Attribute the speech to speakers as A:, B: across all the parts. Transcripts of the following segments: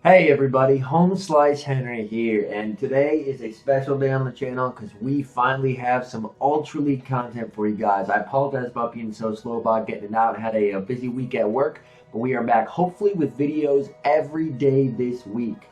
A: Hey everybody, HomeSliceHenry here, and today is a special day on the channel because we finally have some Ultra League content for you guys. I apologize about being so slow about getting it out. I had a busy week at work, but we are back hopefully with videos every day this week.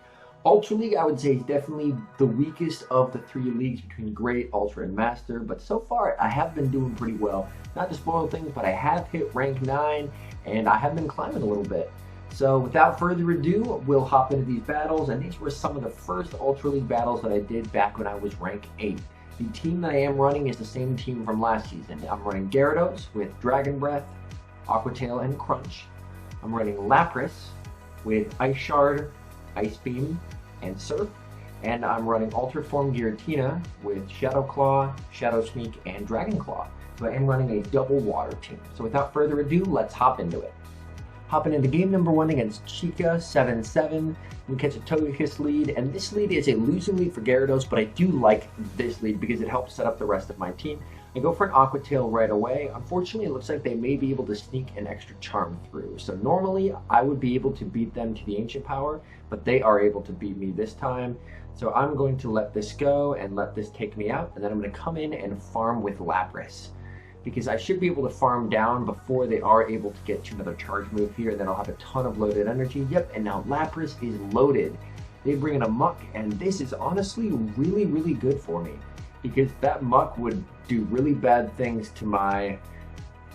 A: Ultra League, I would say, is definitely the weakest of the three leagues between Great, Ultra, and Master, but so far I have been doing pretty well. Not to spoil things, but I have hit rank 9, and I have been climbing a little bit. So without further ado, we'll hop into these battles, and these were some of the first Ultra League battles that I did back when I was rank 8. The team that I am running is the same team from last season. I'm running Gyarados with Dragon Breath, Aqua Tail, and Crunch. I'm running Lapras with Ice Shard, Ice Beam, and Surf. And I'm running Altered Form Giratina with Shadow Claw, Shadow Sneak, and Dragon Claw. So I am running a double water team. So without further ado, let's hop into it. Hopping into game number 1 against Chica, 7-7. We catch a Togekiss lead, and this lead is a losing lead for Gyarados, but I do like this lead because it helps set up the rest of my team. I go for an Aqua Tail right away. Unfortunately, it looks like they may be able to sneak an extra Charm through. So normally, I would be able to beat them to the Ancient Power, but they are able to beat me this time. So I'm going to let this go and let this take me out, and then I'm going to come in and farm with Lapras, because I should be able to farm down before they are able to get to another charge move here, and then I'll have a ton of loaded energy. Yep, and now Lapras is loaded. They bring in a Muck, and this is honestly really good for me, because that Muck would do really bad things to my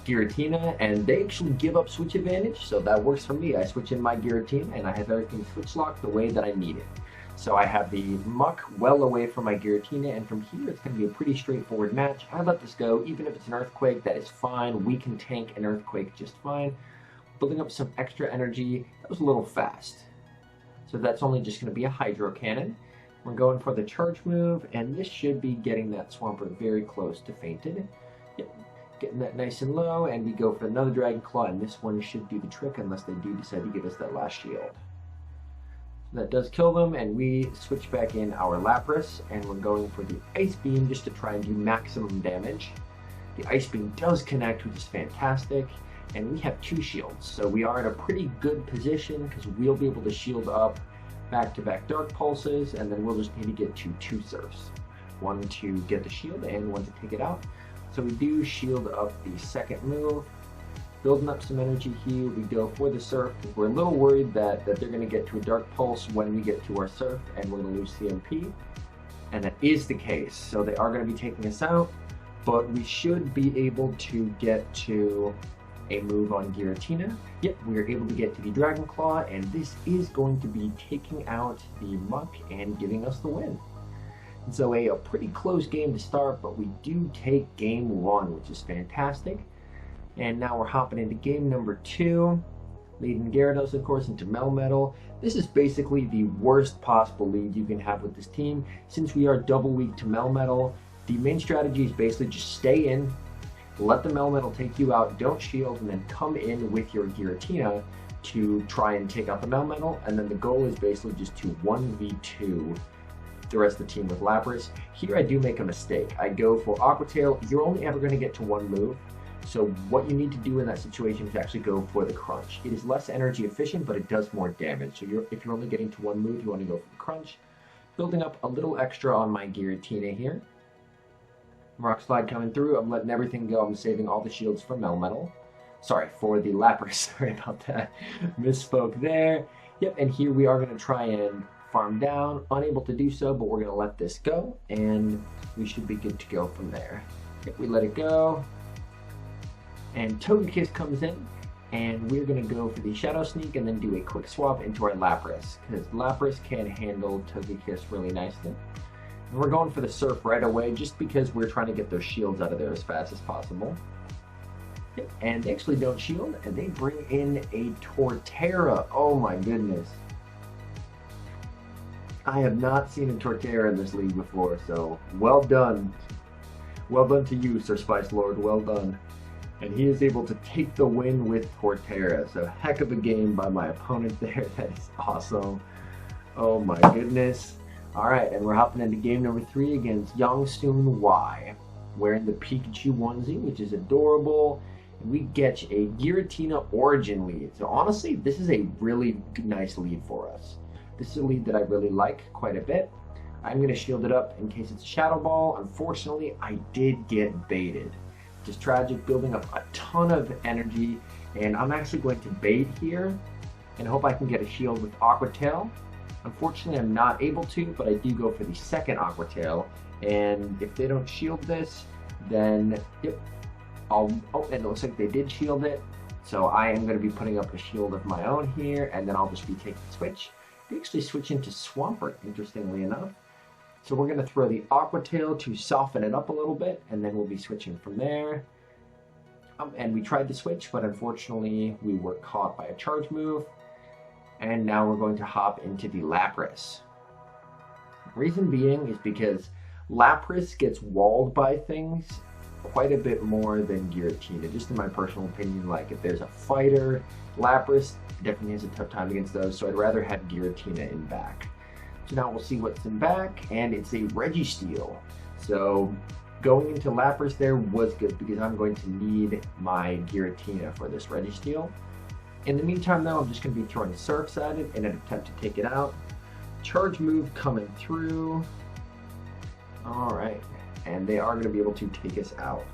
A: Giratina, and they actually give up switch advantage, so that works for me. I switch in my Giratina, and I have everything switch locked the way that I need it. So I have the Muck well away from my Giratina, and from here it's going to be a pretty straightforward match. I let this go. Even if it's an Earthquake, that is fine. We can tank an Earthquake just fine. Building up some extra energy. That was a little fast. So that's only just going to be a Hydro Cannon. We're going for the charge move, and this should be getting that Swampert very close to fainted. Yep. Getting that nice and low, and we go for another Dragon Claw, and this one should do the trick unless they do decide to give us that last shield. That does kill them, and we switch back in our Lapras, and we're going for the Ice Beam just to try and do maximum damage. The Ice Beam does connect, which is fantastic, and we have 2 shields, so we are in a pretty good position because we'll be able to shield up back-to-back Dark Pulses, and then we'll just need to get to 2 Surfs. One to get the shield and one to take it out. So we do shield up the second move. Building up some energy here, we go for the Surf. We're a little worried that they're going to get to a Dark Pulse when we get to our Surf, and we're going to lose CMP. And that is the case, so they are going to be taking us out, but we should be able to get to a move on Giratina. Yep, we are able to get to the Dragon Claw, and this is going to be taking out the Muck and giving us the win. And so a pretty close game to start, but we do take game 1, which is fantastic. And now we're hopping into game number 2, leading Gyarados, of course, into Melmetal. This is basically the worst possible lead you can have with this team. Since we are double weak to Melmetal, the main strategy is basically just stay in, let the Melmetal take you out, don't shield, and then come in with your Giratina to try and take out the Melmetal. And then the goal is basically just to 1v2 the rest of the team with Lapras. Here I do make a mistake. I go for Aqua Tail. You're only ever going to get to 1 move. So what you need to do in that situation is actually go for the Crunch. It is less energy efficient, but it does more damage. So if you're only getting to 1 move, you want to go for the Crunch. Building up a little extra on my Giratina here. Rock Slide coming through. I'm letting everything go. I'm saving all the shields for Melmetal. Sorry, for the Lapras. Sorry about that. Misspoke there. Yep, and here we are going to try and farm down. Unable to do so, but we're going to let this go, and we should be good to go from there. Yep, we let it go. And Togekiss comes in, and we're going to go for the Shadow Sneak and then do a quick swap into our Lapras, because Lapras can handle Togekiss really nicely. And we're going for the Surf right away, just because we're trying to get those shields out of there as fast as possible. Yep, and they actually don't shield, and they bring in a Torterra. Oh my goodness. I have not seen a Torterra in this league before, so well done. Well done to you, Sir Spice Lord, well done. And he is able to take the win with Torterra. So heck of a game by my opponent there. That is awesome. Oh my goodness. Alright, and we're hopping into game number 3 against Youngsoon Y. Wearing the Pikachu onesie, which is adorable. And we get a Giratina Origin lead. So honestly, this is a really nice lead for us. This is a lead that I really like quite a bit. I'm going to shield it up in case it's a Shadow Ball. Unfortunately, I did get baited. Just tragic, building up a ton of energy, and I'm actually going to bait here and hope I can get a shield with Aqua Tail. Unfortunately, I'm not able to, but I do go for the second Aqua Tail, and if they don't shield this, then, yep, oh, and it looks like they did shield it, so I am going to be putting up a shield of my own here, and then I'll just be taking the switch. They actually switch into Swampert, interestingly enough. So we're going to throw the Aqua Tail to soften it up a little bit, and then we'll be switching from there. And we tried to switch, but unfortunately we were caught by a charge move. And now we're going to hop into the Lapras. Reason being is because Lapras gets walled by things quite a bit more than Giratina. Just in my personal opinion, like if there's a fighter, Lapras definitely has a tough time against those, so I'd rather have Giratina in back. So now we'll see what's in back, and it's a Registeel. So going into Lapras there was good because I'm going to need my Giratina for this Registeel. In the meantime though, I'm just going to be throwing Surfs at it in an attempt to take it out. Charge move coming through. Alright, and they are going to be able to take us out.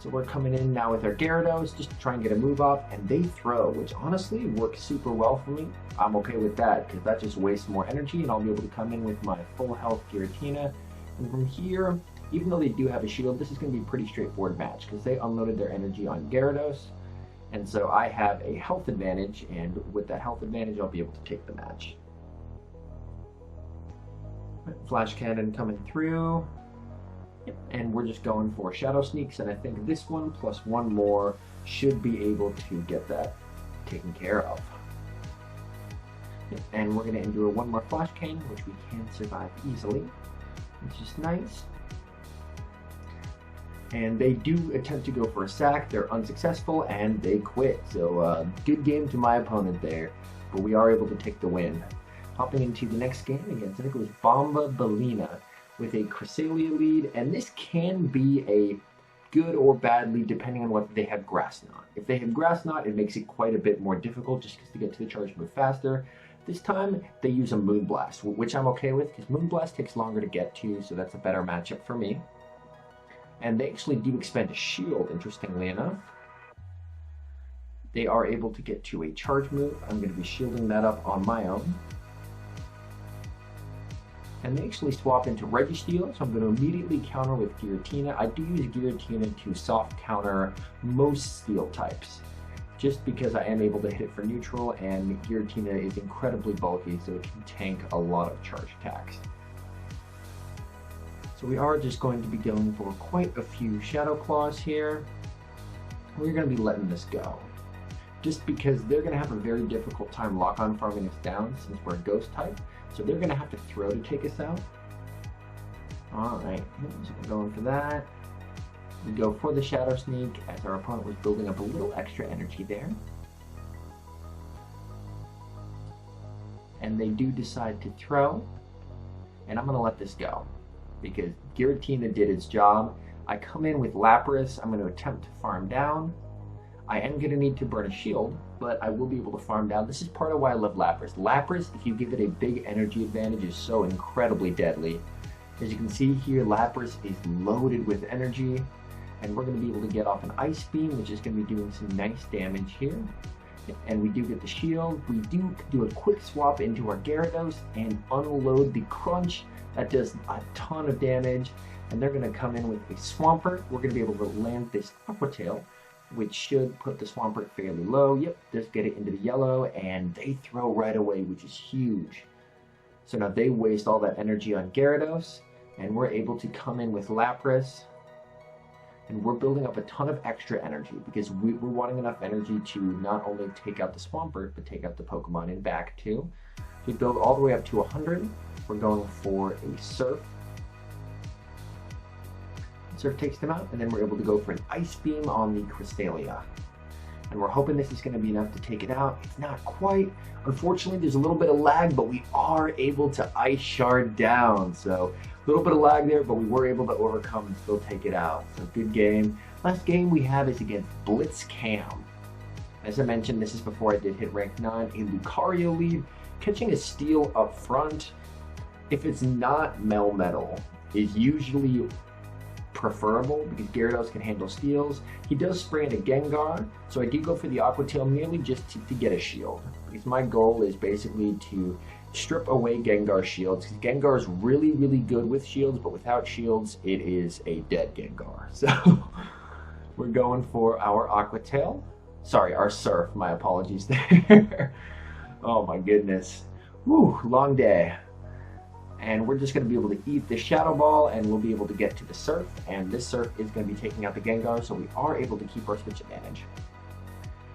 A: So we're coming in now with our Gyarados just to try and get a move off, and they throw, which honestly works super well for me. I'm okay with that because that just wastes more energy, and I'll be able to come in with my full health Giratina. And from here, even though they do have a shield, this is going to be a pretty straightforward match because they unloaded their energy on Gyarados. And so I have a health advantage, and with that health advantage, I'll be able to take the match. Flash Cannon coming through. Yep. And we're just going for Shadow Sneaks, and I think this one plus one more should be able to get that taken care of. Yep. And we're going to endure one more Flash Cannon, which we can survive easily, which is nice. And they do attempt to go for a sack, they're unsuccessful, and they quit. So good game to my opponent there, but we are able to take the win. Hopping into the next game against, I think it was Bombabelina with a Cresselia lead, and this can be a good or bad lead depending on whether they have Grass Knot. If they have Grass Knot, it makes it quite a bit more difficult just because to get to the charge move faster. This time, they use a Moonblast, which I'm okay with because Moonblast takes longer to get to, so that's a better matchup for me. And they actually do expend a shield, interestingly enough. They are able to get to a charge move. I'm going to be shielding that up on my own. And they actually swap into Registeel, so I'm going to immediately counter with Giratina. I do use Giratina to soft counter most steel types, just because I am able to hit for neutral, and Giratina is incredibly bulky, so it can tank a lot of charge attacks. So we are just going to be going for quite a few Shadow Claws here. We're going to be letting this go, just because they're going to have a very difficult time lock-on farming us down since we're a Ghost type. So they're going to have to throw to take us out. Alright, so we're going for that. We go for the Shadow Sneak as our opponent was building up a little extra energy there. And they do decide to throw. And I'm going to let this go because Giratina did its job. I come in with Lapras. I'm going to attempt to farm down. I am going to need to burn a shield, but I will be able to farm down. This is part of why I love Lapras. Lapras, if you give it a big energy advantage, is so incredibly deadly. As you can see here, Lapras is loaded with energy, and we're going to be able to get off an Ice Beam, which is going to be doing some nice damage here. And we do get the shield. We do a quick swap into our Gyarados and unload the Crunch. That does a ton of damage, and they're going to come in with a Swampert. We're going to be able to land this Aqua Tail, which should put the Swampert fairly low. Yep, just get it into the yellow, and they throw right away, which is huge. So now they waste all that energy on Gyarados, and we're able to come in with Lapras, and we're building up a ton of extra energy because we're wanting enough energy to not only take out the Swampert, but take out the Pokemon in back too. So we build all the way up to 100. We're going for a Surf. Surf takes them out, and then we're able to go for an Ice Beam on the Cresselia. And we're hoping this is going to be enough to take it out. It's not quite. Unfortunately, there's a little bit of lag, but we are able to Ice Shard down. So a little bit of lag there, but we were able to overcome and still take it out. So good game. Last game we have is against Blitzcam. As I mentioned, this is before I did hit rank 9, a Lucario lead. Catching a steal up front, if it's not Melmetal, is usually preferable because Gyarados can handle steals. He does spray in a Gengar, so I do go for the Aqua Tail merely just to get a shield. Because my goal is basically to strip away Gengar shields. Because Gengar is really, really good with shields, but without shields, it is a dead Gengar. So we're going for our Aqua Tail. Sorry, our Surf. My apologies there. Oh my goodness. Woo, long day. And we're just going to be able to eat the Shadow Ball, and we'll be able to get to the Surf. And this Surf is going to be taking out the Gengar, so we are able to keep our switch advantage.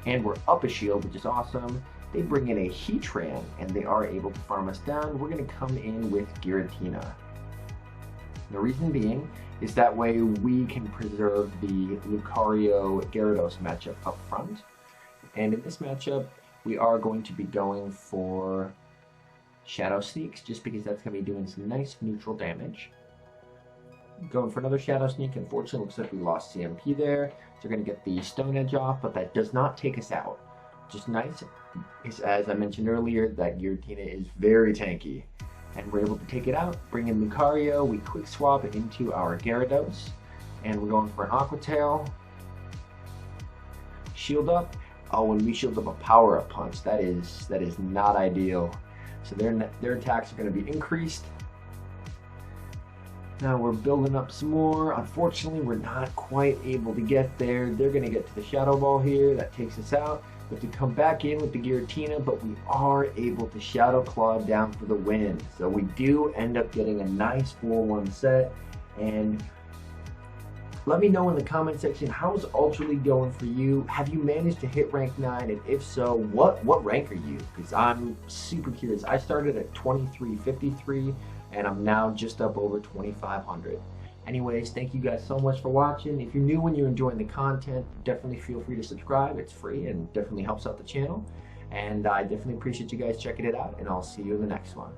A: And we're up a shield, which is awesome. They bring in a Heatran, and they are able to farm us down. We're going to come in with Giratina. The reason being is that way we can preserve the Lucario-Gyarados matchup up front. And in this matchup, we are going to be going for Shadow Sneaks, just because that's going to be doing some nice neutral damage. Going for another Shadow Sneak. Unfortunately, looks like we lost CMP there. So we're going to get the Stone Edge off, but that does not take us out. Just nice, because as I mentioned earlier, that Giratina is very tanky. And we're able to take it out, bring in Lucario, we quick swap it into our Gyarados. And we're going for an Aqua Tail. Shield up. Oh, and we shield up a Power-Up Punch. That is not ideal. So their attacks are going to be increased. Now we're building up some more. Unfortunately, we're not quite able to get there. They're going to get to the Shadow Ball here. That takes us out. We have to come back in with the Giratina, but we are able to Shadow Claw down for the win. So we do end up getting a nice 4-1 set. And let me know in the comment section, how's Ultra League going for you? Have you managed to hit rank 9? And if so, what rank are you? Because I'm super curious. I started at 2353 and I'm now just up over 2500. Anyways, thank you guys so much for watching. If you're new and you're enjoying the content, definitely feel free to subscribe. It's free and definitely helps out the channel. And I definitely appreciate you guys checking it out, and I'll see you in the next one.